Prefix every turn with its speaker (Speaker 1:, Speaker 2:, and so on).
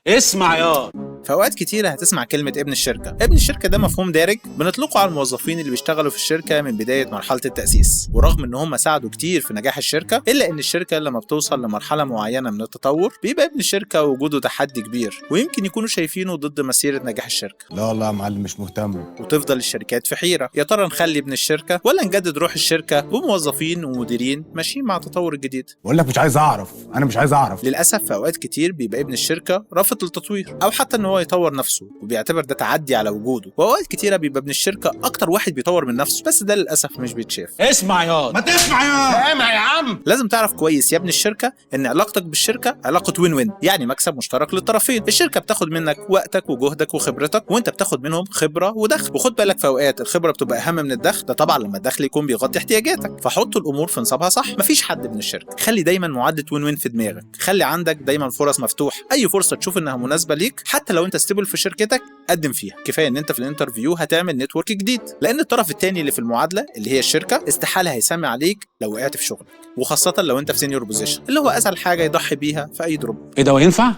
Speaker 1: اسمع يا
Speaker 2: في اوقات كتيرة هتسمع كلمة ابن الشركة. ابن الشركة ده مفهوم دارج بنطلقه على الموظفين اللي بيشتغلوا في الشركة من بداية مرحلة التأسيس، ورغم ان هم ساعدوا كتير في نجاح الشركة الا ان الشركة لما بتوصل لمرحلة معينة من التطور بيبقى ابن الشركة وجوده تحدي كبير، ويمكن يكونوا شايفينه ضد مسيرة نجاح الشركة.
Speaker 3: لا والله يا معلم مش مهتم.
Speaker 2: وتفضل الشركات في حيرة، يا ترى نخلي ابن الشركة ولا نجدد روح الشركة بموظفين ومديرين ماشيين مع التطور الجديد؟
Speaker 3: بقول لك مش عايز اعرف، انا مش عايز اعرف.
Speaker 2: للأسف في أوقات كتير بيبقى ابن الشركة رافض للتطوير أو حتى إن هو يطور نفسه وبيعتبر ده تعدي على وجوده، وأوقات كتيرة بيبقى ابن الشركة أكتر واحد بيطور من نفسه، بس ده للأسف مش بيتشاف.
Speaker 1: اسمع يا
Speaker 3: ما تسمع يا سامع يا عم.
Speaker 2: لازم تعرف كويس يا ابن الشركة إن علاقتك بالشركة علاقة وين وين، يعني مكسب مشترك للطرفين. الشركة بتاخد منك وقتك وجهدك وخبرتك، وأنت بتاخد منهم خبرة ودخل. وخد بالك في أوقات الخبرة بتبقى أهم من الدخل، ده طبعا لما الدخل يكون بيغطي احتياجاتك. فحط الأمور في نصابها صح. مفيش حد من الشركة. خلي دايما معادلة وين وين في دماغك، خلي عندك دايما فرص مفتوحة. أي فرصة تشوف إنها مناسبة ليك حتى لو أنت ستيبل في شركتك قدم فيها. كفايه ان انت في الانترفيو هتعمل نتورك جديد، لان الطرف الثاني اللي في المعادله اللي هي الشركه استحاله هيسمع عليك لو وقعت في شغلك، وخاصه لو انت في سينيور بوزيشن اللي هو اسهل حاجه يضحي بيها في اي دروب.
Speaker 1: ايه ده وينفع؟